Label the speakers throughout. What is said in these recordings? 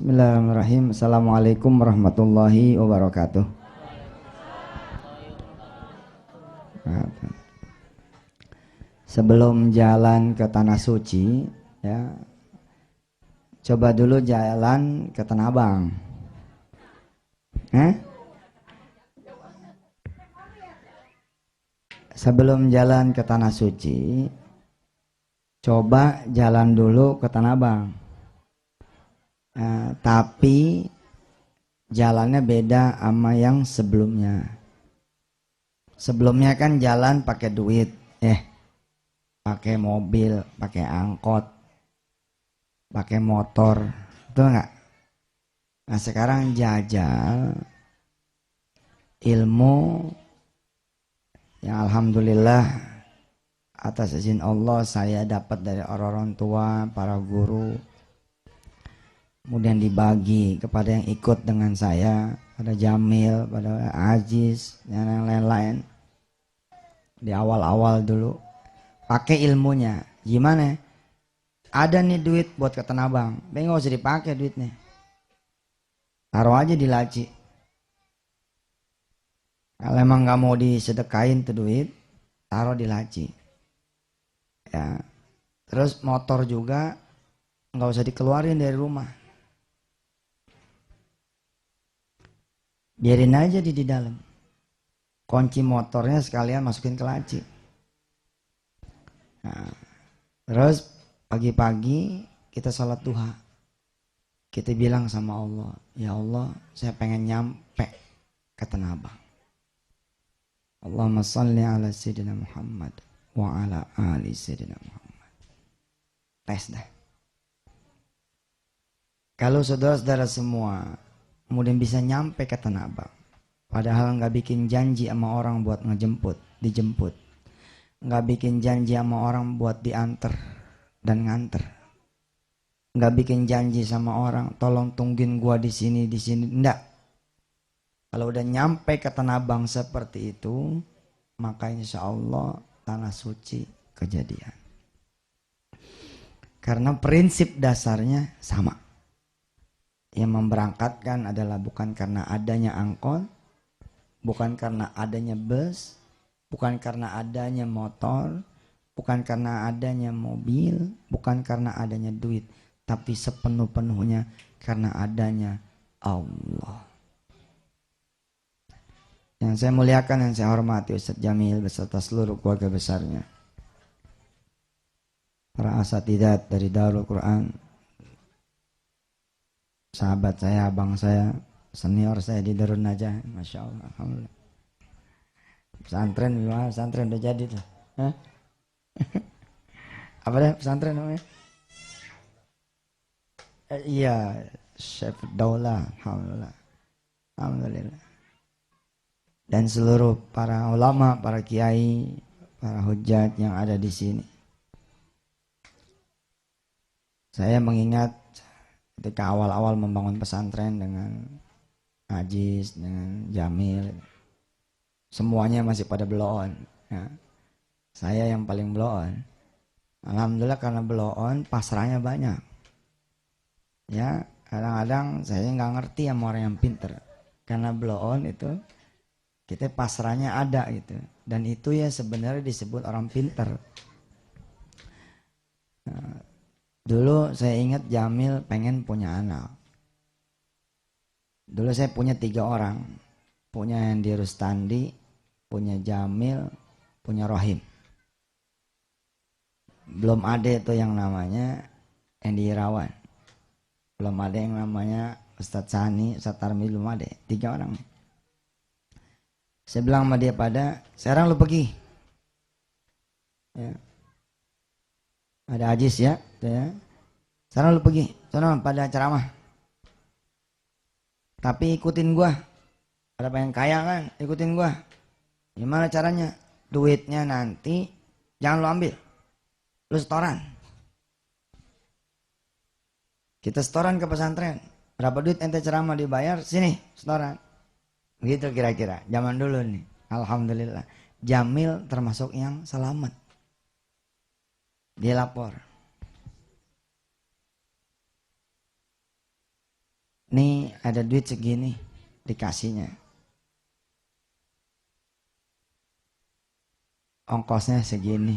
Speaker 1: Bismillahirrahmanirrahim. Assalamualaikum warahmatullahi wabarakatuh. Sebelum jalan ke Tanah Suci, ya, coba dulu jalan ke Tanah Abang. Sebelum jalan ke Tanah Suci, coba jalan dulu ke Tanah Abang. Tapi jalannya beda sama yang sebelumnya. Sebelumnya kan jalan pakai duit, pakai mobil, pakai angkot, pakai motor, betul nggak? Nah sekarang jajal ilmu yang alhamdulillah atas izin Allah saya dapat dari orang-orang tua, para guru, kemudian dibagi kepada yang ikut dengan saya, pada Jamil, pada Aziz, dan yang lain-lain. Di awal-awal dulu pakai ilmunya. Gimana? Ada nih duit buat ke Tanah Abang, nggak usah dipakai duitnya, taruh aja di laci. Kalau emang nggak mau disedekain tuh duit, taruh di laci. Ya. Terus motor juga nggak usah dikeluarin dari rumah, biarin aja di dalam. Kunci motornya sekalian masukin ke laci. Nah, terus pagi-pagi kita sholat duha, kita bilang sama Allah, ya Allah saya pengen nyampe ke Tanah Abang. Allahumma salli ala Sayyidina Muhammad wa ala ali Sayyidina Muhammad. Tes dah. Kalau saudara-saudara semua kemudian bisa nyampe ke Tanah Abang, padahal nggak bikin janji sama orang buat dijemput, nggak bikin janji sama orang buat diantar dan nganter, nggak bikin janji sama orang tolong tungguin gua di sini, enggak. Kalau udah nyampe ke Tanah Abang seperti itu, maka insya Allah Tanah Suci kejadian. Karena prinsip dasarnya sama. Yang memberangkatkan adalah bukan karena adanya angkot, bukan karena adanya bus, bukan karena adanya motor, bukan karena adanya mobil, bukan karena adanya duit, tapi sepenuh-penuhnya karena adanya Allah. Yang saya muliakan, yang saya hormati Ustaz Jamil beserta seluruh keluarga besarnya, para asatidzat dari Darul Quran, sahabat saya, abang saya, senior saya di Darun Najah, Masya Allah, alhamdulillah. Pesantren gimana? Pesantren udah jadi tuh. Apa deh pesantren namanya? Iya, Chef Daula, alhamdulillah. Alhamdulillah. Dan seluruh para ulama, para kiai, para hujat yang ada di sini. Saya mengingat ketika awal-awal membangun pesantren dengan Aziz, dengan Jamil, semuanya masih pada blow on. Ya. Saya yang paling blow on. Alhamdulillah karena blow on pasrahnya banyak. Ya, kadang-kadang saya nggak ngerti sama orang yang pinter. Karena blow on itu kita pasrahnya ada gitu. Dan itu ya sebenarnya disebut orang pinter. Nah, dulu saya ingat Jamil pengen punya anak. Dulu saya punya 3 orang. Punya yang di Rustandi, punya Jamil, punya Rohim. Belum ada itu yang namanya Endi Irawan. Belum ada yang namanya Ustadz Sani, Ustadz Tarmi, belum ada. 3 orang. Saya bilang sama dia sekarang lu pergi. Ya. Ada Aziz ya. Sekarang lu pergi. Sono pada ceramah. Tapi ikutin gua. Ada pengen kaya kan, ikutin gua. Gimana caranya? Duitnya nanti jangan lu ambil. Lu setoran. Kita setoran ke pesantren. Berapa duit ente ceramah dibayar? Sini, setoran. Begitu kira-kira. Zaman dulu nih. Alhamdulillah. Jamil termasuk yang selamat. Dia lapor. nih ada duit segini, dikasihnya. Ongkosnya segini,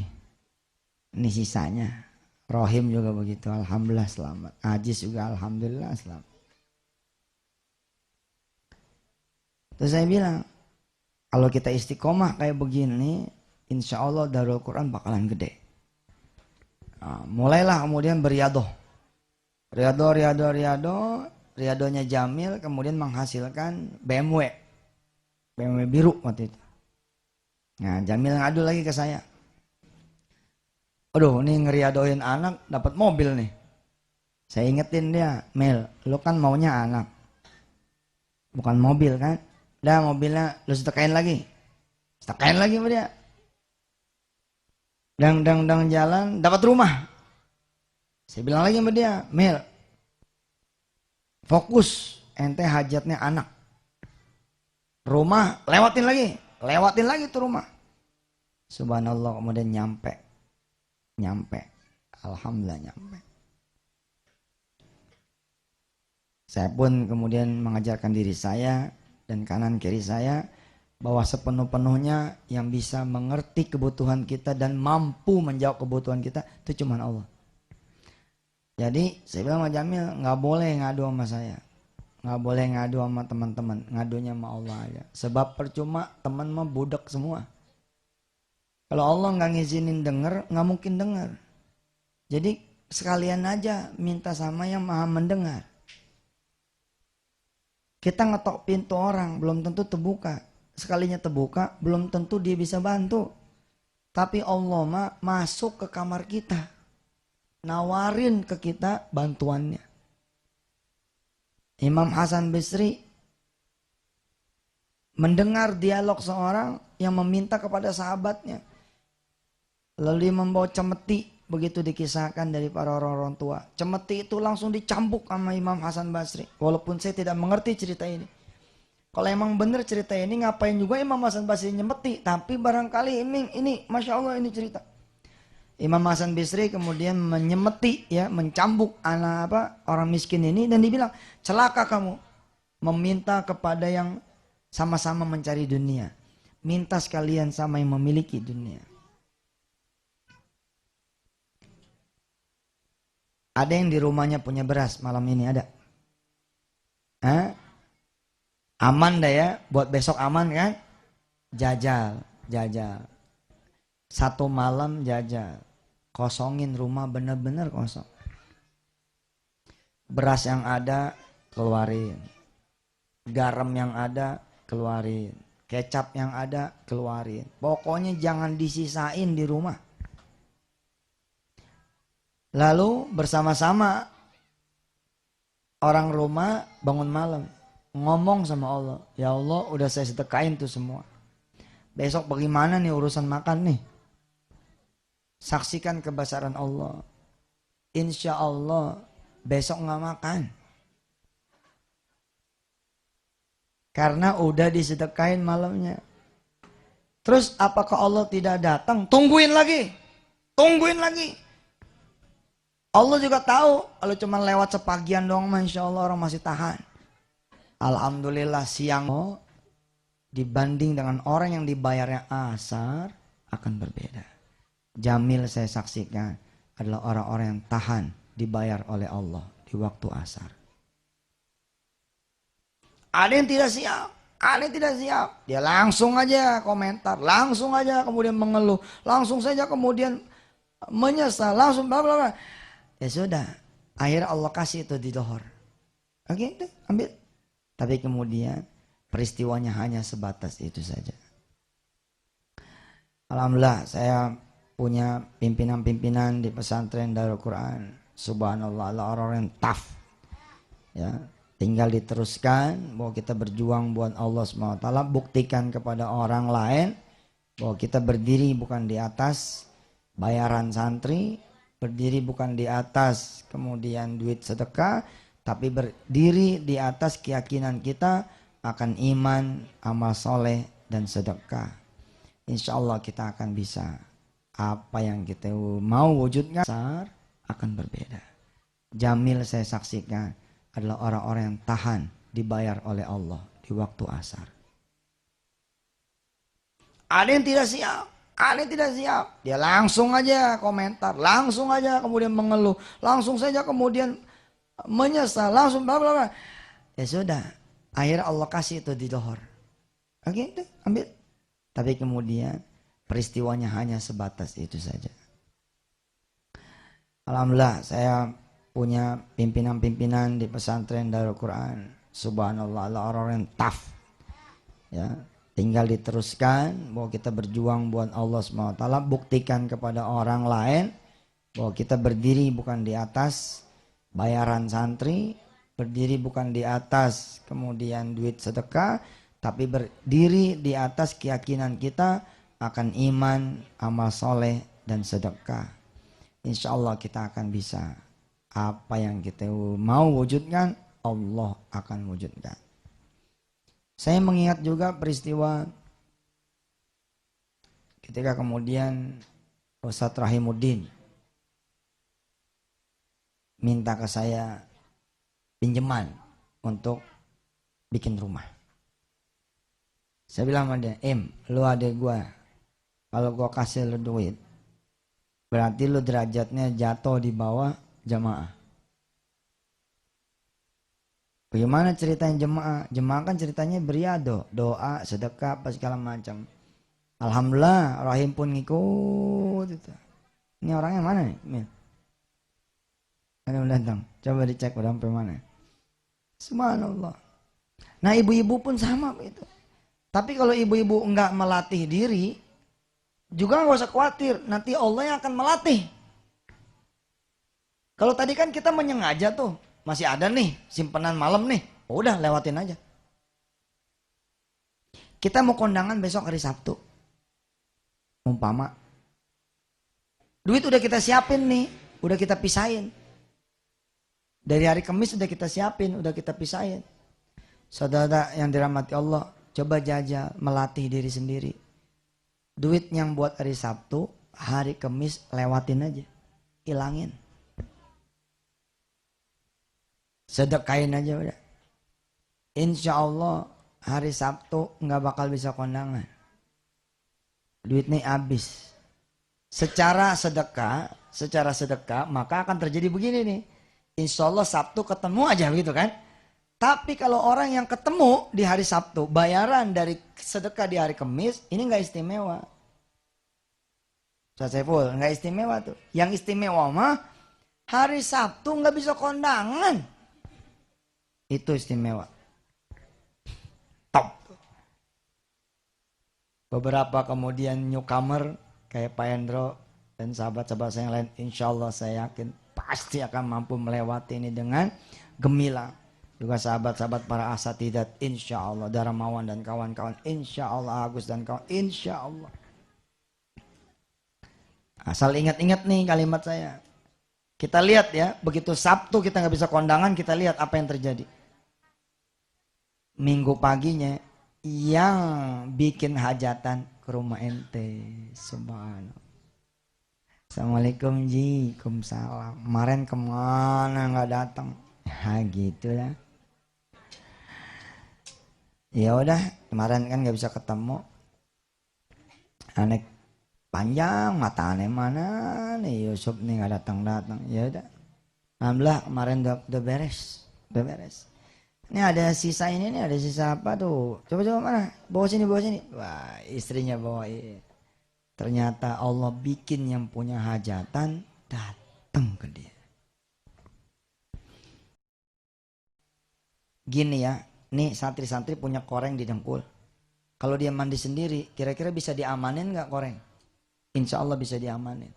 Speaker 1: ini sisanya. Rohim juga begitu, alhamdulillah selamat. Ajis juga alhamdulillah selamat. Terus saya bilang, kalau kita istiqomah kayak begini, insya Allah Darul Quran bakalan gede. Nah, mulailah kemudian beriadoh. Riadonya Jamil kemudian menghasilkan BMW biru waktu itu. Nah, Jamil ngadu lagi ke saya. Aduh, ini ngeriadoin anak dapat mobil nih. Saya ingetin dia, Mel, lu kan maunya anak, bukan mobil kan? Dah mobilnya lu setekain lagi sama dia. Dang jalan, dapat rumah. Saya bilang lagi sama dia, Mel, fokus, ente hajatnya anak. Rumah lewatin lagi tuh rumah. Subhanallah, kemudian nyampe. Alhamdulillah nyampe. Saya pun kemudian mengajarkan diri saya dan kanan kiri saya bahwa sepenuh-penuhnya yang bisa mengerti kebutuhan kita dan mampu menjawab kebutuhan kita itu cuma Allah. Jadi saya bilang sama Jamil, nggak boleh ngadu sama saya, nggak boleh ngadu sama teman-teman, ngadunya sama Allah aja. Sebab percuma, teman mah budak semua. Kalau Allah nggak ngizinin denger, nggak mungkin dengar. Jadi sekalian aja minta sama yang maha mendengar. Kita ngetok pintu orang, belum tentu terbuka. Sekalinya terbuka, belum tentu dia bisa bantu. Tapi Allah mah masuk ke kamar kita, nawarin ke kita bantuannya. Imam Hasan Basri mendengar dialog seorang yang meminta kepada sahabatnya. Lalu dia membawa cemeti, begitu dikisahkan dari para orang tua. Cemeti itu langsung dicambuk sama Imam Hasan Basri. Walaupun saya tidak mengerti cerita ini. Kalau emang benar cerita ini, ngapain juga Imam Hasan Basri nyemeti. Tapi barangkali ini Masya Allah ini cerita. Imam Hasan Basri kemudian menyemeti, ya, mencambuk orang miskin ini. Dan dibilang, celaka kamu meminta kepada yang sama-sama mencari dunia. Minta sekalian sama yang memiliki dunia. Ada yang di rumahnya punya beras malam ini, ada? Hah? Aman dah ya, buat besok aman kan? Jajal. Satu malam jajal. Kosongin rumah bener-bener kosong. Beras yang ada keluarin. Garam yang ada keluarin. Kecap yang ada keluarin. Pokoknya jangan disisain di rumah. Lalu bersama-sama orang rumah bangun malam, ngomong sama Allah, ya Allah udah saya sedekain tuh semua. Besok bagaimana nih urusan makan nih? Saksikan kebesaran Allah. Insya Allah besok nggak makan. Karena udah disedekain malamnya. Terus apakah Allah tidak datang? Tungguin lagi. Allah juga tahu kalau cuma lewat sepagian doang, Masya Allah orang masih tahan. Alhamdulillah siang dibanding dengan orang yang dibayarnya asar akan berbeda. Jamil saya saksikan adalah orang-orang yang tahan dibayar oleh Allah di waktu asar. Ada yang tidak siap. Dia langsung aja komentar, langsung aja kemudian mengeluh, langsung saja kemudian menyesal, langsung bla bla bla. Ya sudah, akhirnya Allah kasih itu di dohor. Oke, ambil. Tapi kemudian peristiwanya hanya sebatas itu saja. Alhamdulillah saya punya pimpinan-pimpinan di pesantren Darul Quran. Subhanallah, orang-orang yang tough. Ya, tinggal diteruskan bahwa kita berjuang buat Allah SWT. Buktikan kepada orang lain bahwa kita berdiri bukan di atas bayaran santri, berdiri bukan di atas kemudian duit sedekah, tapi berdiri di atas keyakinan kita akan iman, amal soleh, dan sedekah. Insya Allah kita akan bisa. Apa yang kita mau wujudkan akan berbeda. Jamil saya saksikan adalah orang-orang yang tahan dibayar oleh Allah di waktu asar. Ada yang tidak siap, ada yang tidak siap. Dia langsung aja komentar, langsung aja kemudian mengeluh, langsung saja kemudian menyesal, langsung bla bla bla. Ya sudah, akhirnya Allah kasih itu di dohor. Oke, itu ambil. Tapi kemudian peristiwanya hanya sebatas itu saja. Alhamdulillah saya punya pimpinan-pimpinan di pesantren Darul Quran. Subhanallah, orang-orang yang tough. Ya, tinggal diteruskan bahwa kita berjuang buat Allah SWT, buktikan kepada orang lain bahwa kita berdiri bukan di atas bayaran santri, berdiri bukan di atas kemudian duit sedekah, tapi berdiri di atas keyakinan kita akan iman, amal soleh, dan sedekah. Insya Allah kita akan bisa. Apa yang kita mau wujudkan, Allah akan wujudkan. Saya mengingat juga peristiwa ketika kemudian Ustadz Rahimuddin minta ke saya pinjaman untuk bikin rumah. Saya bilang sama dia, lu adek gua, kalau gua kasih lu duit, berarti lu derajatnya jatuh di bawah jamaah. Bagaimana ceritanya jemaah? Jemaah kan ceritanya beriado, doa, sedekah, apa segala macam. Alhamdulillah, Rahim pun ngikut itu. Ini orangnya mana nih? Ada yang datang, coba dicek udah sampai mana. Subhanallah. Nah ibu-ibu pun sama begitu. Tapi kalau ibu-ibu enggak melatih diri, juga enggak usah khawatir, nanti Allah yang akan melatih. Kalau tadi kan kita menyengaja tuh, masih ada nih simpenan malam nih, udah lewatin aja. Kita mau kondangan besok hari Sabtu, umpama duit udah kita siapin nih, udah kita pisahin. Dari hari Kamis udah kita siapin, udah kita pisahin. Saudara yang dirahmati Allah, coba jajal melatih diri sendiri. Duit yang buat hari Sabtu, hari Kamis lewatin aja, hilangin. Sedekahin aja udah. Insya Allah hari Sabtu nggak bakal bisa kondangan. Duitnya habis. Secara sedekah maka akan terjadi begini nih. Insya Allah Sabtu ketemu aja begitu kan. Tapi kalau orang yang ketemu di hari Sabtu, bayaran dari sedekah di hari Kamis, ini nggak istimewa. Saya full, nggak istimewa tuh. Yang istimewa mah hari Sabtu nggak bisa kondangan. Itu istimewa. Top. Beberapa kemudian newcomer kayak Pak Hendro dan sahabat-sahabat saya yang lain, insya Allah saya yakin pasti akan mampu melewati ini dengan gemilang. Juga sahabat-sahabat para asatidat, insya Allah, Darmawan dan kawan-kawan, insya Allah, Agus dan kawan, insya Allah. Asal ingat-ingat nih kalimat saya. Kita lihat ya, begitu Sabtu kita nggak bisa kondangan, kita lihat apa yang terjadi. Minggu paginya yang bikin hajatan ke rumah ente, subhanallah. Assalamualaikum Ji, Waalaikumsalam. Kemarin kemana nggak datang? Ya gitu ya. Ya udah, kemarin kan nggak bisa ketemu. Aneh panjang mata aneh mana nih Yusuf nih nggak datang. Ya udah. Alhamdulillah kemarin udah beres, udah beres. Ini ada sisa ini nih, ada sisa apa tuh? Coba mana? Bawa sini. Wah, istrinya bawain. Ternyata Allah bikin yang punya hajatan datang ke dia. Gini ya, nih santri-santri punya koreng di dengkul. Kalau dia mandi sendiri, kira-kira bisa diamanin nggak koreng? Insya Allah bisa diamanin.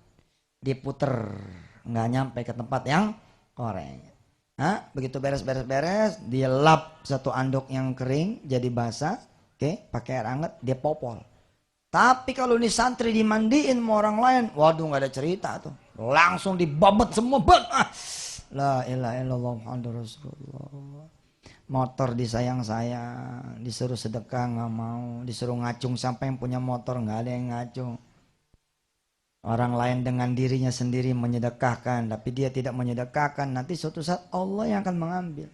Speaker 1: Dia puter, nggak nyampe ke tempat yang koreng. Nah, begitu beres, dia lap satu anduk yang kering jadi basah, oke, pakai air hangat, dia popol. Tapi kalau ini santri dimandiin sama orang lain, waduh nggak ada cerita tuh, langsung dibabet semua, la ilaha illallah Muhammadur Rasulullah. Motor disayang-sayang, disuruh sedekah nggak mau, disuruh ngacung sampai yang punya motor nggak ada yang ngacung. Orang lain dengan dirinya sendiri menyedekahkan, tapi dia tidak menyedekahkan, nanti suatu saat Allah yang akan mengambil.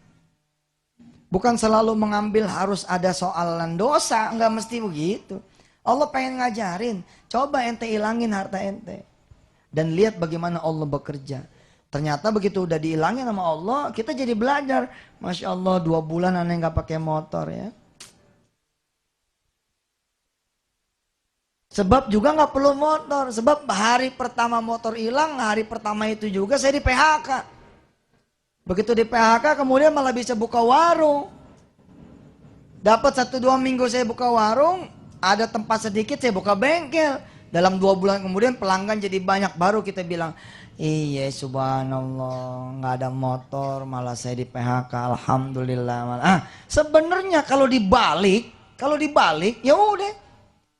Speaker 1: Bukan selalu mengambil harus ada soalan dosa, nggak mesti begitu. Allah pengen ngajarin, coba ente ilangin harta ente. Dan lihat bagaimana Allah bekerja. Ternyata begitu udah dihilangin sama Allah, kita jadi belajar. Masya Allah 2 bulan aneh nggak pakai motor ya. Sebab juga nggak perlu motor. Sebab hari pertama motor hilang, hari pertama itu juga saya di PHK. Begitu di PHK kemudian malah bisa buka warung. Dapat 1-2 minggu saya buka warung, ada tempat sedikit saya buka bengkel. Dalam 2 bulan kemudian pelanggan jadi banyak, baru kita bilang, iya subhanallah nggak ada motor malah saya di PHK, alhamdulillah. Sebenarnya kalau dibalik ya udah,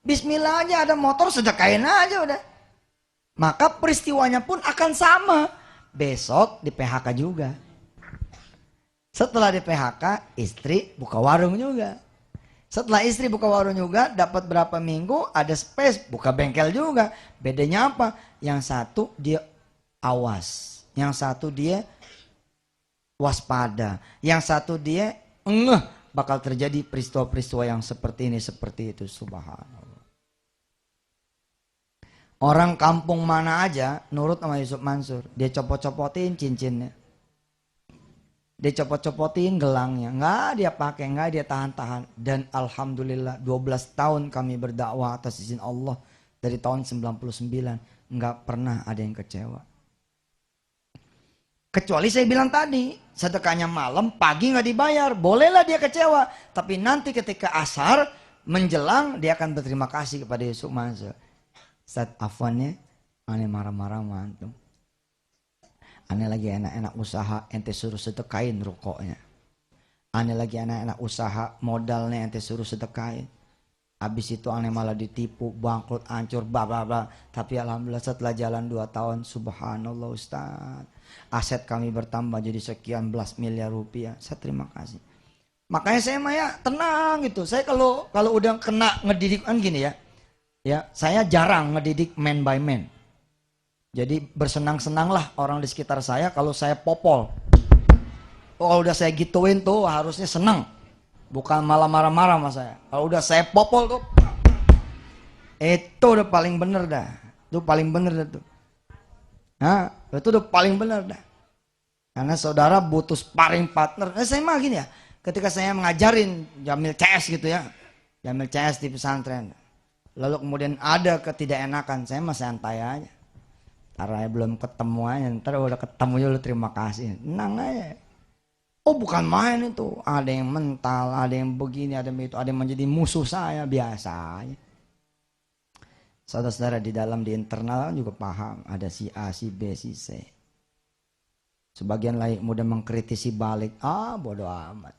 Speaker 1: bismillah aja, ada motor sedekahin aja udah. Maka peristiwanya pun akan sama, besok di PHK juga. Setelah di PHK, istri buka warung juga. Setelah istri buka warung juga, dapat berapa minggu, ada space, buka bengkel juga. Bedanya apa? Yang satu dia awas, yang satu dia waspada, yang satu dia bakal terjadi peristiwa-peristiwa yang seperti ini, seperti itu. Subhanallah. Orang kampung mana aja nurut sama Yusuf Mansur, dia copot-copotin cincinnya. Dia copot-copotin gelangnya, nggak dia pakai, nggak dia tahan-tahan. Dan alhamdulillah 12 tahun kami berdakwah atas izin Allah dari tahun 99, nggak pernah ada yang kecewa. Kecuali saya bilang tadi, sedekahnya malam, pagi nggak dibayar, bolehlah dia kecewa. Tapi nanti ketika asar menjelang, dia akan berterima kasih kepada Yusuf Mansur. Saat afwannya, aneh marah-marah mantum. Aneh lagi enak-enak usaha, ente suruh sedekahin rukoknya. Aneh lagi enak-enak usaha, modalnya ente suruh sedekahin. Habis itu aneh malah ditipu, bangkrut, hancur, bla bla bla. Tapi alhamdulillah setelah jalan 2 tahun, subhanallah Ustaz, aset kami bertambah jadi sekian belas miliar rupiah. Saya terima kasih. Makanya saya mah ya tenang gitu. Saya kalau udah kena ngedidik kan gini ya. Ya, saya jarang ngedidik man by man. Jadi bersenang-senanglah orang di sekitar saya kalau saya popol. Kalau udah saya gituin tuh harusnya senang. Bukan malah marah-marah sama saya. Kalau udah saya popol tuh, itu udah paling bener dah. Itu paling bener dah tuh. Nah, itu udah paling bener dah. Karena saudara butuh sparring partner. Saya mah gini ya. Ketika saya mengajarin Jamil CS gitu ya. Jamil CS di pesantren. Lalu kemudian ada ketidakenakan. Saya mah santai aja. Karena belum ketemu aja, ntar udah ketemu dulu terima kasih, tenang aja. Oh bukan main itu, ada yang mental, ada yang begini, ada yang itu, ada yang menjadi musuh saya, biasa aja. Saudara-saudara di dalam, di internal juga paham, ada si A, si B, si C. Sebagian lain mudah mengkritisi balik, bodoh amat.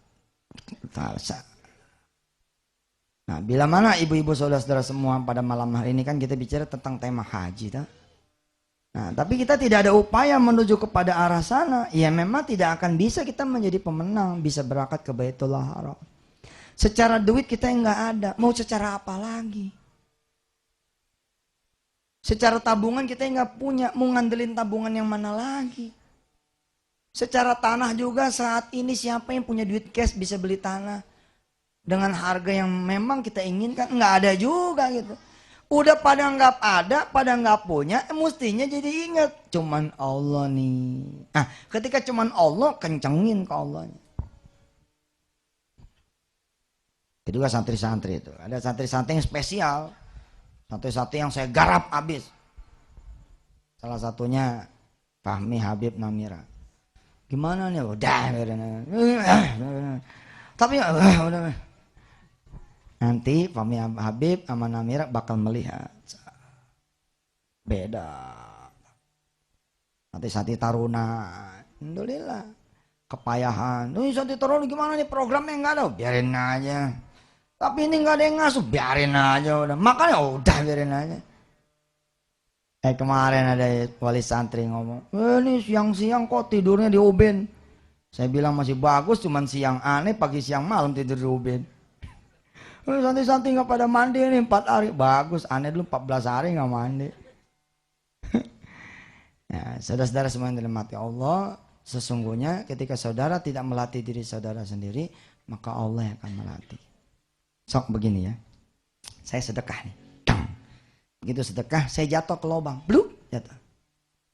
Speaker 1: Talsa. Nah bila mana ibu-ibu saudara-saudara semua pada malam hari ini kan kita bicara tentang tema haji, tak? Nah, tapi kita tidak ada upaya menuju kepada arah sana. Ya memang tidak akan bisa kita menjadi pemenang, bisa berangkat ke Baitullah Haram. Secara duit kita yang nggak ada, mau secara apa lagi? Secara tabungan kita yang nggak punya, mau ngandelin tabungan yang mana lagi? Secara tanah juga saat ini siapa yang punya duit cash bisa beli tanah dengan harga yang memang kita inginkan? Nggak ada juga gitu. Udah pada nggak ada, pada nggak punya, mestinya jadi ingat cuman Allah nih. Nah, ketika cuman Allah, kencengin ke Allahnya. Itu juga santri-santri itu. Ada santri-santri yang spesial, santri-santri yang saya garap habis. Salah satunya Fahmi Habib Namira. Gimana nih? Udah, tapi udah. Nanti Fahmi Habib sama Namira bakal melihat beda. Nanti Santi Taruna, alhamdulillah kepayahan. Santi Taruna gimana nih programnya, nggak ada, biarin aja. Tapi ini nggak ada yang ngasuh, biarin aja udah. Makanya udah biarin aja. Kemarin ada wali santri ngomong, ini siang-siang kok tidurnya di Uben. Saya bilang masih bagus, cuman siang aneh, pagi siang malam tidur di Uben. Santai-santai nggak pada mandi nih 4 hari, bagus. Aneh dulu 14 hari nggak mandi. Ya, saudara-saudara semua yang dirahmati Allah, sesungguhnya ketika saudara tidak melatih diri saudara sendiri, maka Allah yang akan melatih. Sok begini ya, saya sedekah nih, begitu sedekah saya jatuh ke lubang, bluk, jatuh.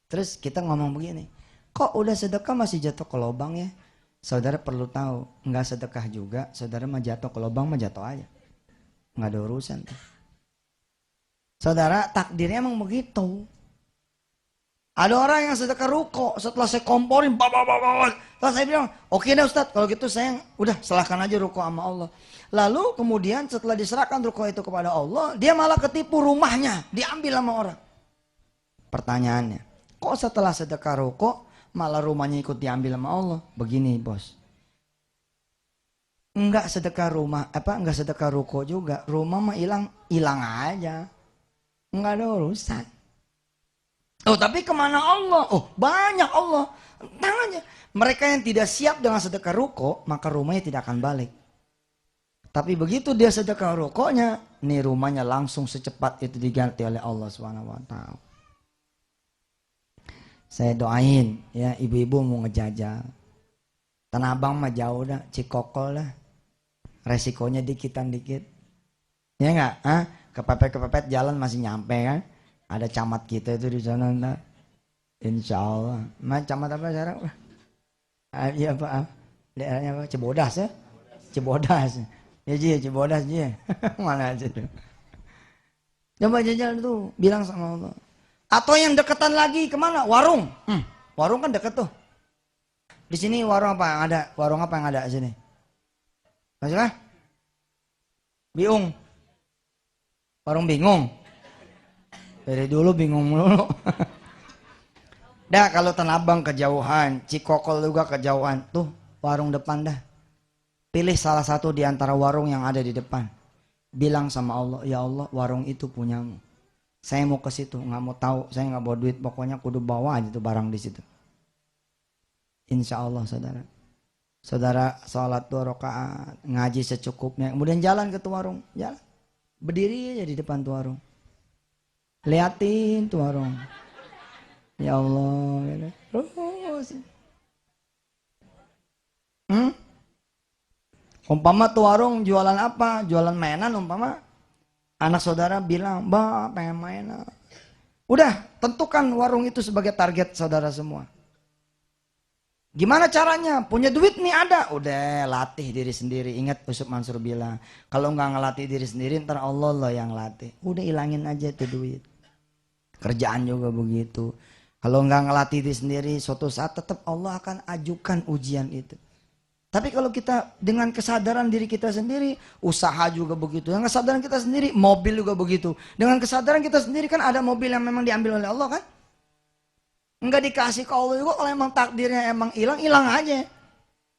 Speaker 1: Terus kita ngomong begini, kok udah sedekah masih jatuh ke lubang ya? Saudara perlu tahu, nggak sedekah juga, saudara mah jatuh ke lubang mah jatuh aja, nggak ada urusan tuh. Saudara, takdirnya emang begitu. Ada orang yang sedekah ruko, setelah saya komporin, setelah saya bilang, oke deh Ustadz, kalau gitu saya udah serahkan aja ruko sama Allah. Lalu kemudian setelah diserahkan ruko itu kepada Allah, dia malah ketipu, rumahnya diambil sama orang. Pertanyaannya, kok setelah sedekah ruko, malah rumahnya ikut diambil sama Allah? Begini bos, enggak sedekah rumah, enggak sedekah ruko juga, rumah mah hilang aja, enggak ada urusan. Oh tapi kemana Allah? Oh banyak Allah. Tenang aja. Mereka yang tidak siap dengan sedekah ruko, maka rumahnya tidak akan balik. Tapi begitu dia sedekah rukonya, nih rumahnya langsung secepat itu diganti oleh Allah SWT. Saya doain ya, ibu-ibu mau ngejajal. Tanah Abang mah jauh dah, Cikokol dah. Resikonya dikitan dikit. Ya enggak? Kepepet-kepepet jalan masih nyampe kan? Ada camat kita itu di sana, enggak? Insya Allah. Camat apa sekarang? Iya Pak. Daerahnya apa? Cibodas ya? Cibodas. Ya Ji, Cibodas Ji. Mana aja tuh. Coba jajal tuh, bilang sama Allah. Atau yang deketan lagi kemana? Warung. Warung kan deket tuh. Di sini warung apa yang ada? Warung apa yang ada di sini? Maksudnya? Biung. Warung bingung. Dari dulu bingung mulu. Dah kalau Tanah Abang kejauhan, Cikokol juga kejauhan, tuh warung depan dah. Pilih salah satu di antara warung yang ada di depan. Bilang sama Allah, ya Allah warung itu punyamu. Saya mau ke situ, nggak mau tahu, saya nggak bawa duit, pokoknya kudu bawa aja tuh barang di situ. Insya Allah saudara. Saudara sholat 2 rakaat, ngaji secukupnya, kemudian jalan ke tuh warung, jalan. Berdiri aja di depan tuh warung. Liatin tuh warung. Ya Allah. Terus. Umpama tuh warung jualan apa? Jualan mainan umpama. Anak saudara bilang, "Mbak, pengen mainan." Udah, tentukan warung itu sebagai target saudara semua. Gimana caranya? Punya duit nih ada. Udah, latih diri sendiri. Ingat Ustaz Mansur bilang, kalau nggak ngelatih diri sendiri, ntar Allah loh yang latih. Udah ilangin aja tuh duit. Kerjaan juga begitu. Kalau nggak ngelatih diri sendiri, suatu saat tetap Allah akan ajukan ujian itu. Tapi kalau kita dengan kesadaran diri kita sendiri, usaha juga begitu. Dengan kesadaran kita sendiri, mobil juga begitu. Dengan kesadaran kita sendiri kan ada mobil yang memang diambil oleh Allah kan? Enggak dikasih ke Allah juga, kalau emang takdirnya emang hilang, hilang aja.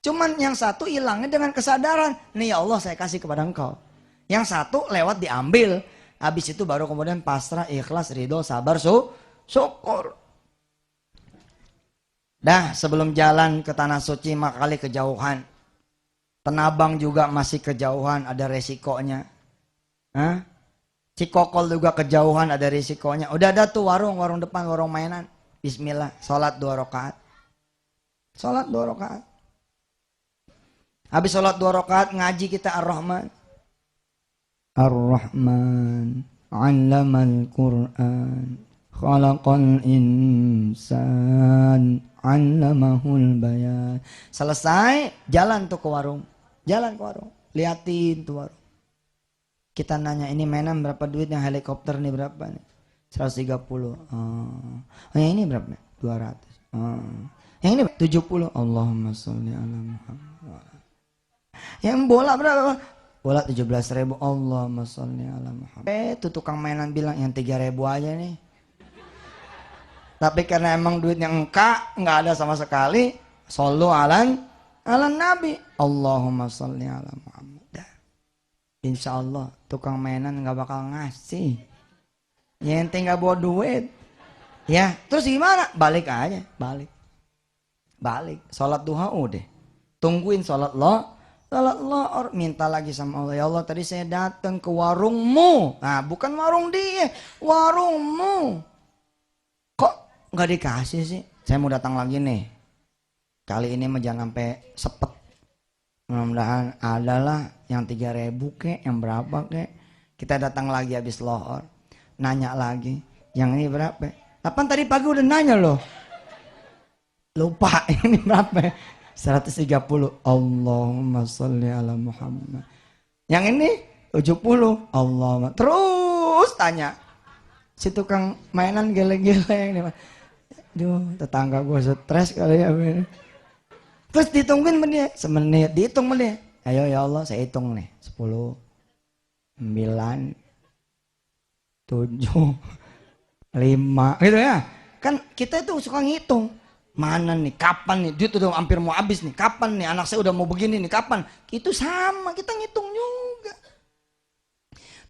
Speaker 1: Cuman yang satu hilangnya dengan kesadaran. Nih ya Allah saya kasih kepada engkau. Yang satu lewat diambil. Habis itu baru kemudian pasrah, ikhlas, ridho, sabar, syukur. Dah sebelum jalan ke Tanah Suci makali kejauhan. Tanah Abang juga masih kejauhan, ada resikonya. Cikokol juga kejauhan, ada resikonya. Udah ada tuh warung depan, warung mainan. Bismillah, sholat 2 rakaat. Sholat 2 rakaat. Habis sholat 2 rakaat ngaji kita Ar-Rahman. Ar-Rahman 'allamal Qur'an khalaqal insan 'allamahul bayan. Selesai, jalan tuh ke warung. Jalan ke warung, liatin tuh warung. Kita nanya, ini mainan berapa duitnya, helikopter nih berapa nih? 130. Oh, yang ini berapa? 200. Yang ini 70. Allahumma sholli ala Muhammad. Yang bola berapa? Bola 17.000. Allahumma sholli ala Muhammad. Tuh tukang mainan bilang yang 3.000 aja nih. Tapi karena emang duitnya nggak ada sama sekali. Shollu ala Nabi. Allahumma sholli ala Muhammad. Insya Allah tukang mainan nggak bakal ngasih. Ya ente nggak bawa duit. Ya terus gimana? Balik aja. Balik. Sholat duha udah. Tungguin sholat lo. Minta lagi sama Allah, ya Allah tadi saya datang ke warungmu, nah bukan warung dia, warungmu, kok nggak dikasih sih? Saya mau datang lagi nih, kali ini mah jangan sampai sepet, Mudah-mudahan adalah yang 3.000 kek, yang berapa kek. Kita datang lagi habis lohor, nanya lagi, yang ini berapa? Kapan tadi pagi udah nanya loh. Lupa ini berapa? 130. Allahumma sholli ala Muhammad. Yang ini 70. Allahumma. Terus tanya. Si tukang mainan geleng-geleng nih. Duh, tetangga gue stres kali ya. Terus dihitungin menit, semenit, dihitung menit. Ayo ya Allah, saya hitung nih. 10, 9, 7, 5, gitu ya. Kan kita itu suka ngitung. Mana nih, kapan nih, duit udah hampir mau habis nih. Kapan nih, anak saya udah mau begini nih, kapan. Itu sama, kita ngitung juga.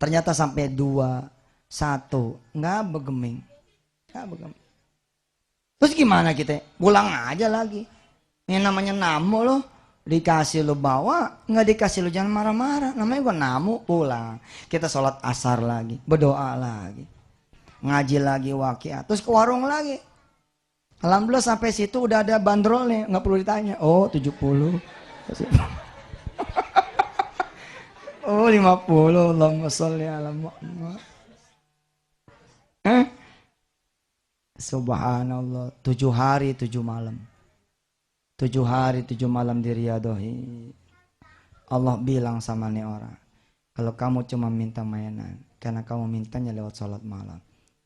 Speaker 1: Ternyata sampai 2, 1, nggak begeming. Nggak begeming. Terus gimana kita? Pulang aja lagi. Ini namanya namu loh, dikasih lo bawa, nggak dikasih lo jangan marah-marah. Namanya gua namu, pulang. Kita sholat asar lagi, berdoa lagi, ngaji lagi waqiah, terus ke warung lagi. Alhamdulillah sampai situ udah ada bandrolnya, nggak perlu ditanya. Oh 70, oh 50, Allahumma sholli ala Muhammad. Subhanallah, 7 hari 7 malam. 7 hari 7 malam diriadohi. Allah bilang sama nih orang, kalau kamu cuma minta mainan, karena kamu mintanya lewat sholat malam.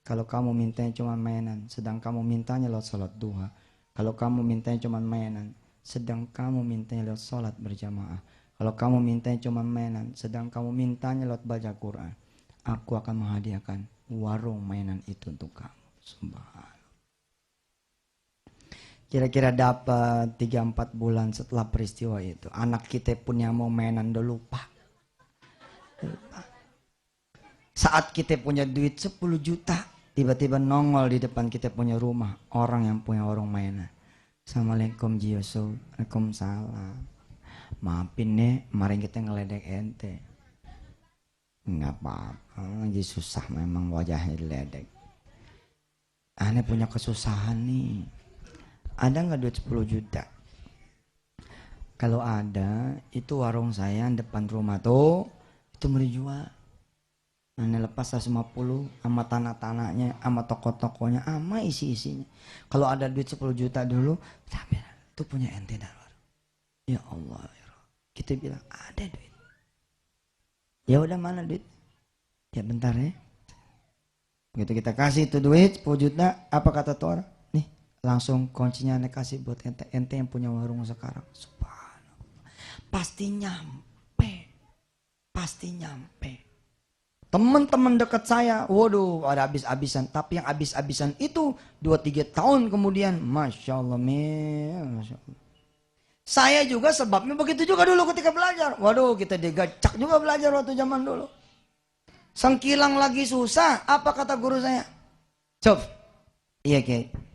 Speaker 1: Kalau kamu mintanya cuma mainan, sedang kamu mintanya lewat sholat duha. Kalau kamu mintanya cuma mainan, sedang kamu mintanya lewat sholat berjamaah. Kalau kamu mintanya cuma mainan, sedang kamu mintanya lewat baca Quran, aku akan menghadiahkan warung mainan itu untuk kamu. Subhanallah. Kira-kira dapat 3-4 bulan setelah peristiwa itu, anak kita punya mau mainan udah lupa. Saat kita punya duit 10 juta, tiba-tiba nongol di depan kita punya rumah orang yang punya warung mainan. Assalamualaikum Ji Yusuf. Waalaikumsalam. Maafin nih, kemarin kita ngeledek ente. Nggak apa-apa, lagi susah memang wajahnya diledek. Aneh punya kesusahan nih. Ada nggak duit 10 juta? Kalau ada, itu warung saya depan rumah tuh, itu mau dijual. Aneh lepas 150 sama tanah-tanahnya, sama toko-tokonya, sama isi-isinya. Kalau ada duit 10 juta dulu, tapi itu punya ente dan warung. Ya Allah, ya Allah. Kita bilang ada duit. Ya udah mana duit? Ya bentar ya. Begitu kita kasih itu duit 10 juta, apa kata tuh orang? Langsung kuncinya aneh kasih buat ente yang punya warung sekarang. Subhanallah. Pasti nyampe. Teman-teman dekat saya, waduh ada habis-habisan. Tapi yang habis-habisan itu 2-3 tahun kemudian, Masya Allah, Masya Allah. Saya juga sebabnya begitu juga dulu ketika belajar. Waduh kita digacak juga belajar waktu zaman dulu. Sengkilang lagi susah, apa kata guru saya? Coba, iya Kiai.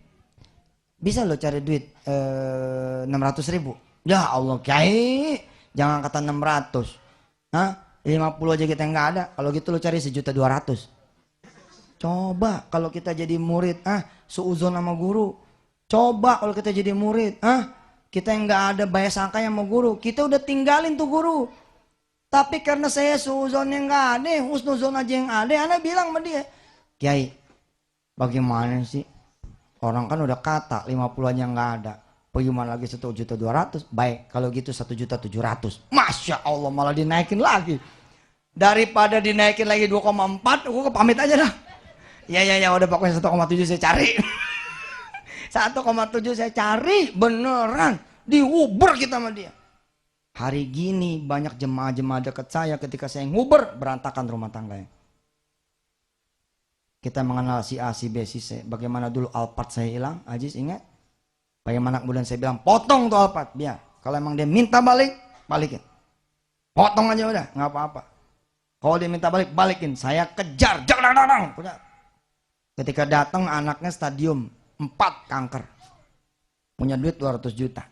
Speaker 1: Bisa lo cari duit 600.000. Ya Allah Kiai, jangan kata 600. Hah? 50 aja kita nggak ada. Kalau gitu lo cari 1.200.000. Coba kalau kita jadi murid, suuzon sama guru. Coba kalau kita jadi murid, kita yang nggak ada bayar sangka sama guru, kita udah tinggalin tuh guru. Tapi karena saya suuzonnya nggak ada, husnuzon aja yang ada, anak bilang sama dia, Kiai, bagaimana sih? Orang kan udah kata 50 aja nggak ada. Bagaimana lagi 1.200.000? Baik, kalau gitu 1.700.000. Masya Allah malah dinaikin lagi. Daripada dinaikin lagi 2,4, gue pamit aja dah. Ya udah pokoknya 1,7 saya cari. 1,7 saya cari beneran. Diuber kita sama dia. Hari gini banyak jemaah-jemaah dekat saya ketika saya nguber berantakan rumah tangganya. Kita mengenal si A, si B, si C. Bagaimana dulu Alphard saya hilang, Aziz ingat? Bagaimana kemudian saya bilang, potong tuh Alphard, biar. Kalau emang dia minta balik, balikin. Potong aja udah, nggak apa-apa. Kalau dia minta balik, balikin. Saya kejar, jangan. Ketika datang anaknya stadium 4 kanker. Punya duit 200 juta.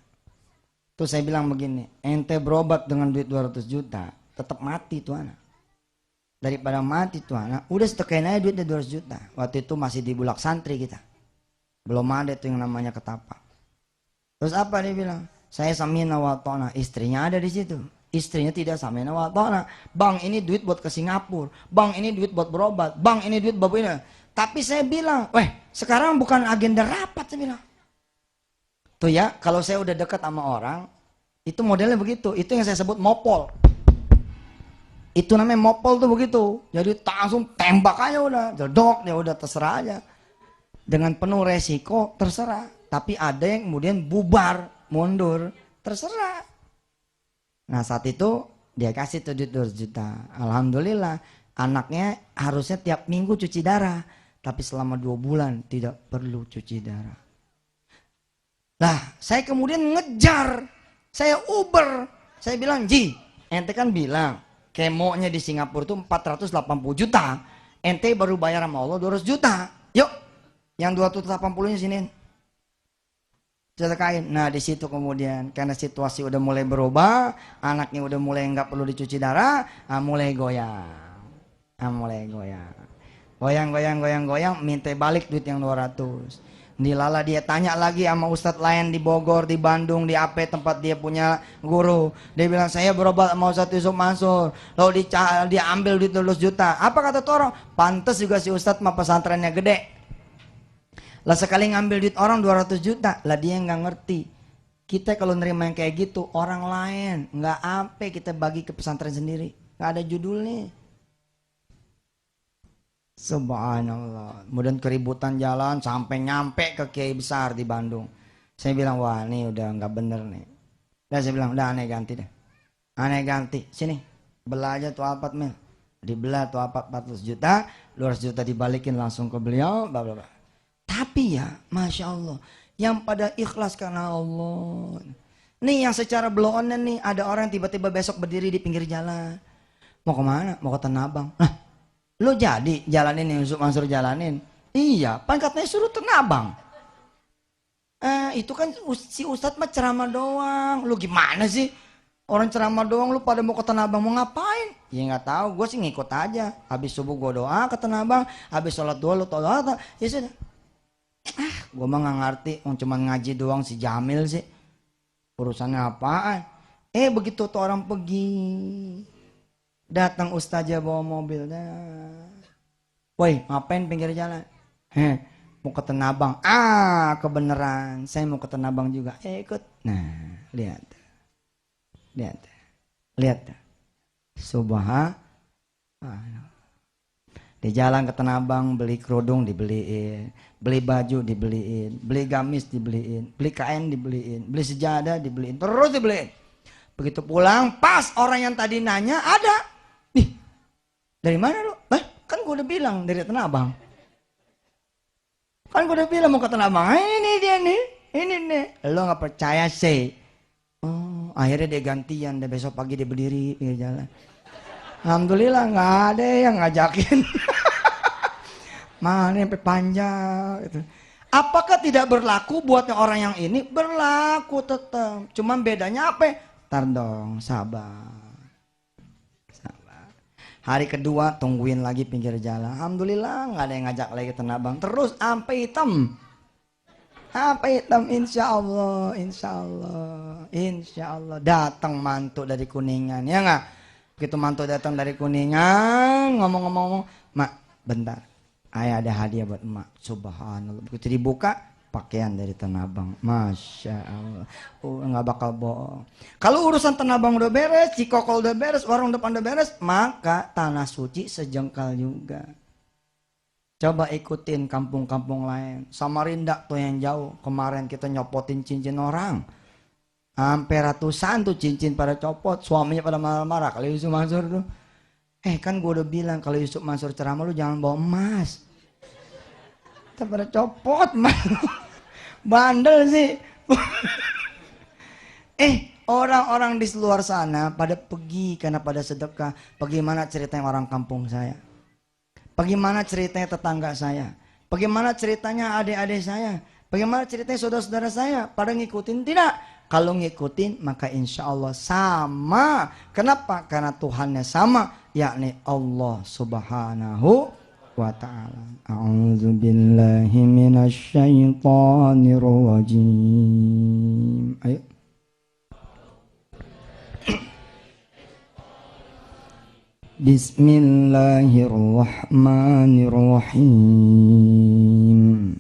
Speaker 1: Terus saya bilang begini, ente berobat dengan duit 200 juta, tetap mati tuh anak. Daripada mati tuh anak, udah setekain aja duitnya 200 juta. Waktu itu masih di Bulak Santri kita. Belum ada tuh yang namanya ketapa. Terus apa dia bilang? Saya samina wa ta'na, istrinya ada di situ. Istrinya tidak samina wa ta'na. Bang, ini duit buat ke Singapura. Bang, ini duit buat berobat. Bang, ini duit buat ini. Tapi saya bilang, sekarang bukan agenda rapat, saya bilang. Tuh ya, kalau saya udah dekat sama orang, itu modelnya begitu. Itu yang saya sebut mopol. Itu namanya mopol tuh begitu. Jadi langsung tembak aja udah, jedok ya udah terserah aja. Dengan penuh resiko terserah. Tapi ada yang kemudian bubar, mundur, terserah. Nah saat itu dia kasih tuh duit 200 juta. Alhamdulillah anaknya harusnya tiap minggu cuci darah. Tapi selama 2 bulan tidak perlu cuci darah. Lah saya kemudian ngejar. Saya Uber. Saya bilang, Ji, ente kan bilang kemonya di Singapura tuh 480 juta. Ente baru bayar sama Allah 200 juta. Yuk, yang 280-nya sini. Selesai. Nah di situ kemudian karena situasi udah mulai berubah, anaknya udah mulai nggak perlu dicuci darah, mulai goyang. Mulai goyang. Goyang, minta balik duit yang 200. Dilala dia tanya lagi sama ustadz lain di Bogor, di Bandung, di AP tempat dia punya guru. Dia bilang saya berobat sama Ustadz Yusuf Mansur. Lalu dia ambil duit 200 juta. Apa kata tuh orang? Pantes juga si ustadz mah pesantrennya gede. Lah sekali ngambil duit orang 200 juta. Lah dia nggak ngerti. Kita kalau nerima yang kayak gitu orang lain nggak apa kita bagi ke pesantren sendiri. Nggak ada judulnya. Subhanallah. Kemudian keributan jalan sampai nyampe ke Kiai Besar di Bandung. Saya bilang, wah ini udah nggak bener nih. Dan saya bilang, udah aneh ganti deh. Aneh ganti. Sini, belah aja tuh Alphard mil. Dibelah tuh Alphard 400 juta. 200 juta dibalikin langsung ke beliau. Bla bla bla. Tapi ya, Masya Allah. Yang pada ikhlas karena Allah. Nih yang secara blow-on nih. Ada orang tiba-tiba besok berdiri di pinggir jalan. Mau kemana? Mau ke Tanah Abang. Lo jadi jalanin yang Yusuf Mansur jalanin? Iya, kan katanya suruh Tanah Abang. Itu kan si Ustadz mah ceramah doang. Lu gimana sih? Orang ceramah doang lu pada mau ke Tanah Abang mau ngapain? Ya nggak tahu, gue sih ngikut aja. Habis subuh gue doa ke Tanah Abang, habis sholat doa lu doa. Ya sudah. Gue mah nggak ngerti, cuma ngaji doang si Jamil sih. Urusannya apaan? Begitu tuh orang pergi. Datang ustazah bawa mobil. Woi, ngapain pinggir jalan? Mau ke Tanah Abang. Kebeneran. Saya mau ke Tanah Abang juga. Ikut. Nah, lihat. Subhanallah. Di jalan ke Tanah Abang beli kerudung dibeliin, beli baju dibeliin, beli gamis dibeliin, beli kain dibeliin, beli sejadah dibeliin, terus dibeliin. Begitu pulang, pas orang yang tadi nanya ada. Nih, dari mana lu? Kan gue udah bilang dari Tanah Abang. Kan gue udah bilang mau ke Tanah Abang. Ini dia nih, ini nih. Lo nggak percaya sih? Akhirnya dia gantian. Dia besok pagi dia berdiri pinggir jalan. Alhamdulillah nggak ada yang ngajakin. Mana sampai panjang. Gitu. Apakah tidak berlaku buatnya orang yang ini? Berlaku tetap. Cuman bedanya apa? Tar dong, sabar. Hari kedua tungguin lagi pinggir jalan. Alhamdulillah nggak ada yang ngajak lagi ke Tanah Abang. Terus sampai hitam. Insya Allah. Datang mantu dari Kuningan, ya nggak? Begitu mantu datang dari Kuningan, ngomong-ngomong, mak, bentar. Ayah ada hadiah buat emak. Subhanallah. Begitu dibuka. Pakaian dari Tanah Abang, Masya Allah. Nggak bakal bohong. Kalau urusan Tanah Abang udah beres, Cikokol udah beres, warung depan udah beres, maka tanah suci sejengkal juga. Coba ikutin kampung-kampung lain. Samarinda tuh yang jauh. Kemarin kita nyopotin cincin orang. Sampai ratusan tuh cincin pada copot. Suaminya pada marah-marah. Kalau Yusuf Mansur tuh. Kan gue udah bilang kalau Yusuf Mansur ceramah lu jangan bawa emas. Pada copot man. Bandel sih. Orang-orang di luar sana pada pergi karena pada sedekah. Bagaimana ceritanya orang kampung saya? Bagaimana ceritanya tetangga saya? Bagaimana ceritanya adik-adik saya? Bagaimana ceritanya saudara-saudara saya? Pada ngikutin tidak? Kalau ngikutin maka insya Allah sama. Kenapa? Karena Tuhannya sama, yakni Allah Subhanahu wa ta'ala. A'udzu billahi minasy syaithanir rajim. Ayo. Bismillahirrahmanirrahim.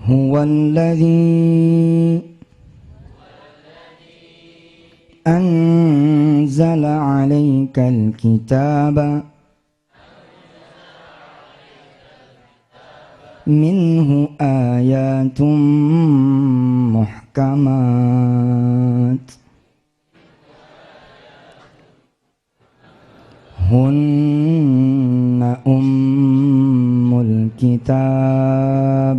Speaker 1: Huwallazi anzala 'alaikal kitaba minhu ayatum muhkamat hunna ummul kitab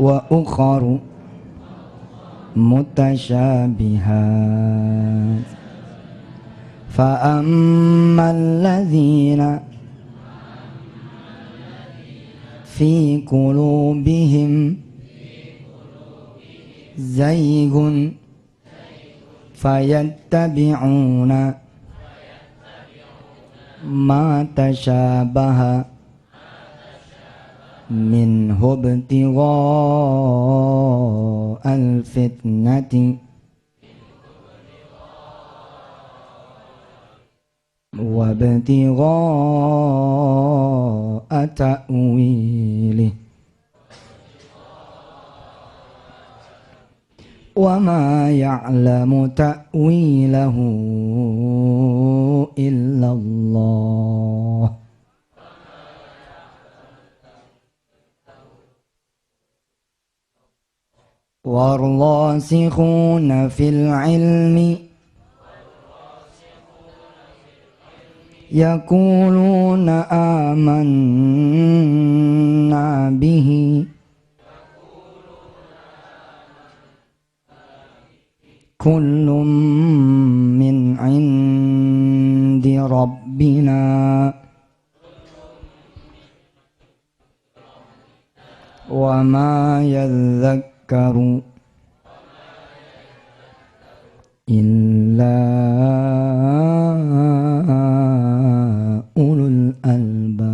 Speaker 1: wa ukharu mutasyabihat fa ammal ladzina fi qulubihim zaygun fayattabi'una ma tasyabaha minhu ibtigha'al fitnati wa ibtigha'a ta'wilih wa ma ya'lamu ta'wilahu illallah. Warrasikhuna fil ilmi yaquluna amanna bihi kullum min indi rabbina wa ma yadhakkaru illa ulul albab.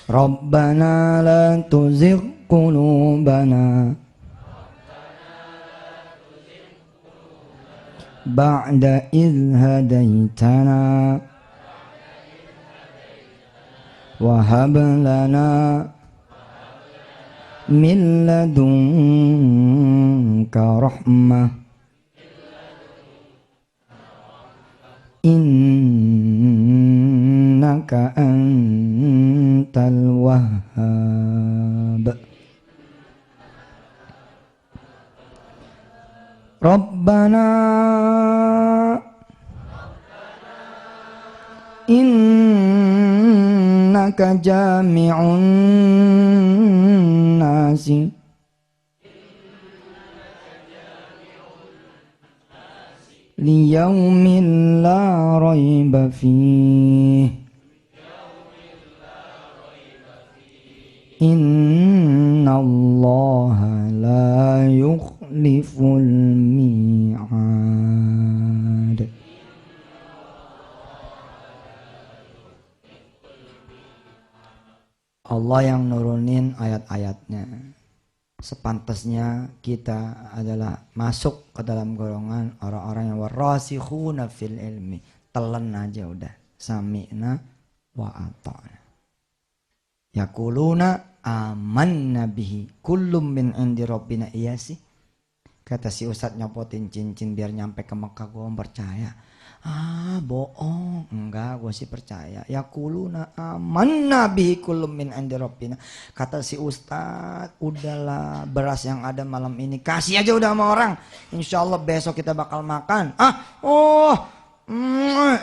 Speaker 1: Rabbana la tuzigh qulubana ba'da idh hadaitana wa hab lana min ladunka rahmah innaka antal wahhab. Rabbana innaka jami'un nasi liyaumin la raiba fih innallaha la yukhliful mi'ad. Allah yang nurunin ayat-ayatnya. Sepantasnya kita adalah masuk ke dalam golongan orang-orang yang warasikhuna fil ilmi. Telan aja udah. Sami'na wa ata'na. Yaquluna amanna bihi kullum min indi rabbina. Iya sih. Kata si Ustadz nyopotin cincin biar nyampe ke Mekah, gue percaya. Ah bohong, enggak, gue sih percaya. Yaquluna amanna bihi kullum min indi rabbina. Kata si Ustadz, udahlah beras yang ada malam ini kasih aja udah sama orang. Insya Allah besok kita bakal makan.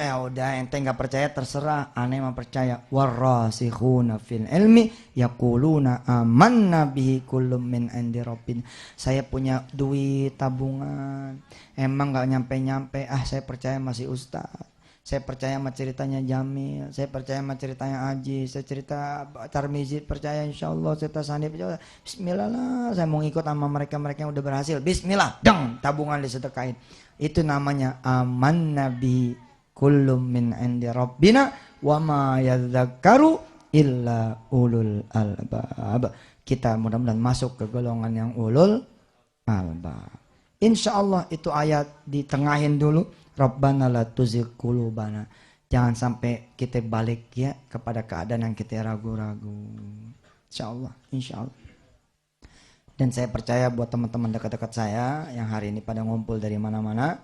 Speaker 1: Ya udah, ente nggak percaya terserah, aneh mah percaya. Warrasikhuna fil ilmi yaquluna amanna bihi kullum min indi rabbina. Saya punya duit tabungan, emang nggak nyampe-nyampe. Saya percaya masih Ustaz. Saya percaya sama ceritanya Jamil, saya percaya sama ceritanya Aji, saya cerita Tarmizi, percaya insya Allah, cerita Sandi, bismillah lah, saya mau ikut sama mereka-mereka yang udah berhasil, bismillah, dang, tabungan disedekahin. Itu namanya aman nabi kullum min indi rabbina wa ma yadzakkaru illa ulul albab. Kita mudah-mudahan masuk ke golongan yang ulul albab. Insyaallah itu ayat ditengahin dulu. Rabbana la tuzigh qulubana. Jangan sampai kita balik ya kepada keadaan yang kita ragu-ragu. Insyaallah, insyaallah. Dan saya percaya buat teman-teman dekat-dekat saya yang hari ini pada ngumpul dari mana-mana,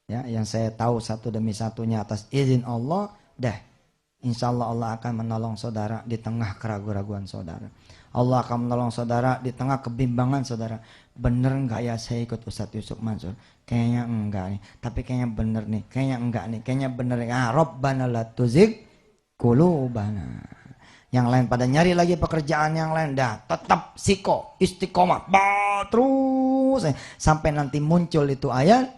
Speaker 1: ya, yang saya tahu satu demi satunya atas izin Allah, insya Allah Allah akan menolong saudara di tengah keraguan-raguan saudara. Allah akan menolong saudara di tengah kebimbangan saudara. Bener enggak ya saya ikut Ustadz Yusuf Mansur? Kayaknya enggak nih, tapi kayaknya bener nih, kayaknya enggak nih, kayaknya bener nih. Rabbana la tuzigh qulubana. Yang lain pada nyari lagi pekerjaan yang lain, tetap istiqomah, terus sampai nanti muncul itu ayat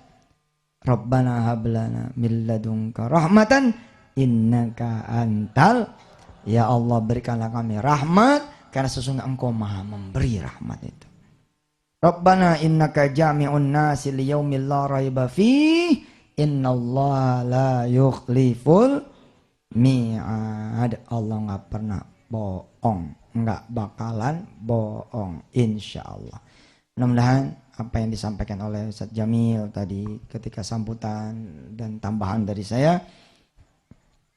Speaker 1: Rabbana hablana min ladunka rahmatan innaka antal, ya Allah berikanlah kami rahmat karena sesungguhnya engkau maha memberi rahmat itu. Rabbana innaka jami'un nasi liyaumil la raiba fih innallaha la yukhliful mi'ad. Allah nggak pernah bohong, nggak bakalan bohong, insya Allah. Mudah-mudahan apa yang disampaikan oleh Ustaz Jamil tadi ketika sambutan dan tambahan dari saya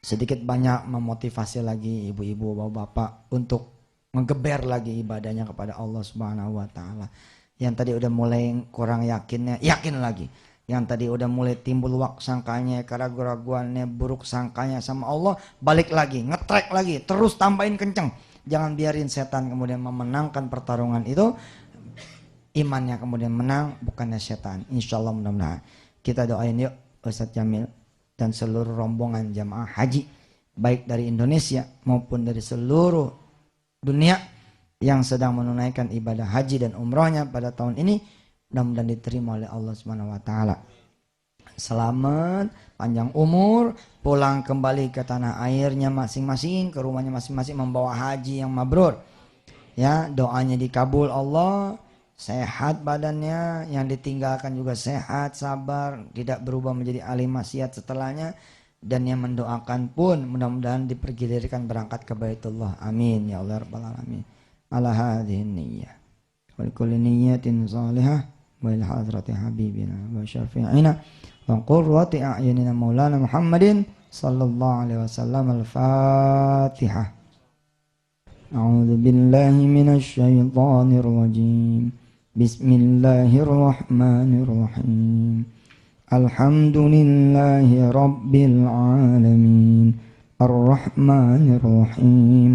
Speaker 1: sedikit banyak memotivasi lagi ibu-ibu, bapak-bapak untuk ngegeber lagi ibadahnya kepada Allah Subhanahu wa taala. Yang tadi udah mulai kurang yakinnya, yakin lagi. Yang tadi udah mulai timbul sangkanya, keraguan-raguannya, buruk sangkanya sama Allah, balik lagi, ngetrek lagi, terus tambahin kenceng. Jangan biarin setan kemudian memenangkan pertarungan itu. Imannya kemudian menang, bukannya setan. Insya Allah mudah-mudahan. Kita doain yuk Ustadz Jamil dan seluruh rombongan jamaah haji, baik dari Indonesia maupun dari seluruh dunia yang sedang menunaikan ibadah haji dan umrohnya pada tahun ini. Mudah-mudahan diterima oleh Allah Subhanahu wa taala. Selamat, panjang umur, pulang kembali ke tanah airnya masing-masing, ke rumahnya masing-masing membawa haji yang mabrur. Ya, doanya dikabul Allah, sehat badannya, yang ditinggalkan juga sehat, sabar, tidak berubah menjadi ahli maksiat setelahnya, dan yang mendoakan pun mudah-mudahan dipergilirkan berangkat ke Baitullah. Amin ya Allah rabbal alamin. Ala hadhihi niyyah wal kulli niyyatin salihah وإلى حضرة حبيبنا وشفيعنا وقرة أعيننا مولانا محمد صلى الله عليه وسلم. الفاتحة. أعوذ بالله من الشيطان الرجيم. بسم الله الرحمن الرحيم. الحمد لله رب العالمين الرحمن الرحيم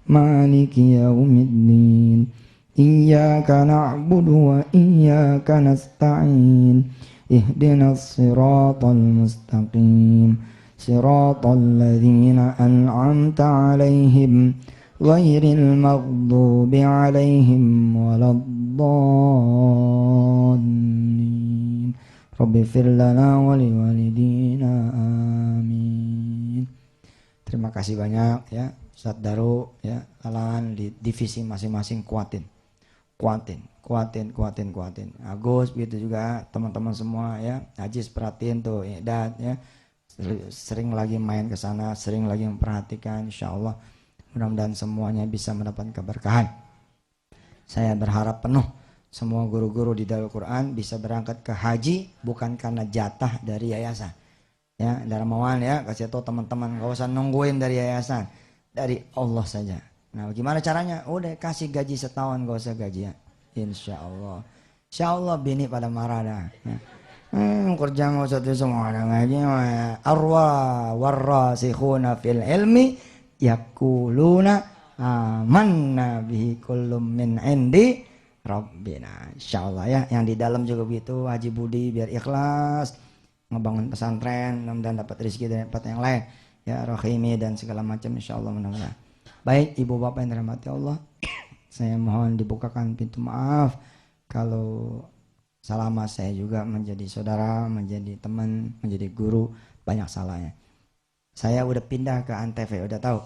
Speaker 1: مالك يوم الدين إياك نعبد وإياك نستعين اهدنا الصراط المستقيم صراط الذين أنعمت عليهم غير المغضوب عليهم ولا الضالين رب اغفر لنا ولوالدينا آمين. Terima kasih banyak ya Ustadz Daru ya, kalian di divisi masing-masing kuatin. Agus begitu juga teman-teman semua ya. Ajis perhatiin tuh Iqdad ya. Sering lagi main ke sana, sering lagi memperhatikan, insyaallah mudah-mudahan semuanya bisa mendapat keberkahan. Saya berharap penuh semua guru-guru di Darul Quran bisa berangkat ke haji bukan karena jatah dari yayasan. Ya, Darmawan ya, kasih tahu teman-teman enggak usah nungguin dari yayasan. Dari Allah saja. Nah bagaimana caranya? Udah kasih gaji setahun, gak usah gajian. Insya Allah. Insya Allah bini pada marah dah. Ya. Kerja gak usah tuh semua ada ngaji. Arwah warrasikhuna fil ilmi yakuluna amanna bihi kullum min indi rabbina. Insya Allah ya. Yang di dalam juga begitu. Haji Budi biar ikhlas ngebangun pesantren, mudah-mudahan dapat rezeki dari tempat yang lain. Ya Rahimi dan segala macam insyaallah mudah-mudahan. Baik ibu bapak yang dirahmati Allah, saya mohon dibukakan pintu maaf kalau selama saya juga menjadi saudara, menjadi teman, menjadi guru banyak salahnya. Saya udah pindah ke Antv, udah tahu.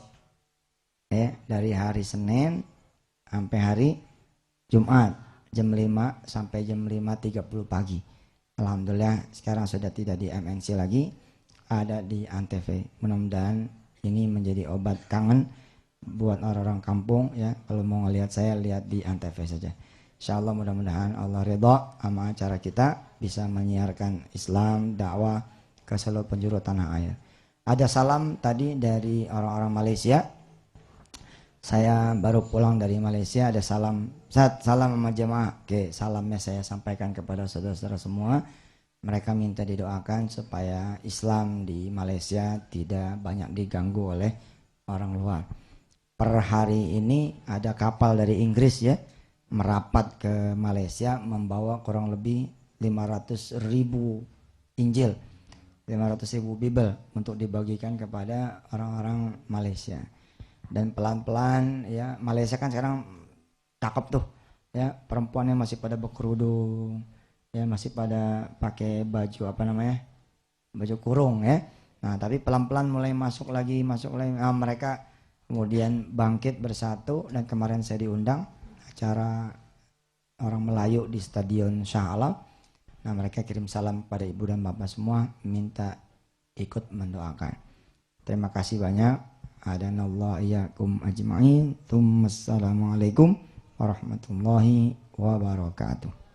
Speaker 1: Ya, dari hari Senin sampai hari Jumat jam 5 sampai jam 5.30 pagi. Alhamdulillah sekarang sudah tidak di MNC lagi. Ada di Antv. Mudah-mudahan ini menjadi obat kangen buat orang-orang kampung ya. Kalau mau ngelihat saya, lihat di Antv saja. Insyaallah mudah-mudahan Allah ridha sama acara kita, bisa menyiarkan Islam, dakwah ke seluruh penjuru tanah air. Ada salam tadi dari orang-orang Malaysia. Saya baru pulang dari Malaysia, ada salam. Salam sama jemaah. Oke, salamnya saya sampaikan kepada saudara-saudara semua. Mereka minta didoakan supaya Islam di Malaysia tidak banyak diganggu oleh orang luar. Per hari ini ada kapal dari Inggris ya, merapat ke Malaysia membawa kurang lebih 500.000 Injil, 500.000 Bible untuk dibagikan kepada orang-orang Malaysia. Dan pelan-pelan ya, Malaysia kan sekarang cakep tuh ya, perempuannya masih pada berkerudung ya, masih pada pakai baju apa namanya, baju kurung ya. Nah tapi pelan-pelan mulai masuk lagi. Nah, mereka kemudian bangkit bersatu, dan kemarin saya diundang acara orang Melayu di Stadion Shah Alam. Nah mereka kirim salam pada ibu dan bapak semua, minta ikut mendoakan. Terima kasih banyak. Adanallahu iyyakum ajma'in. Assalamualaikum warahmatullahi wabarakatuh.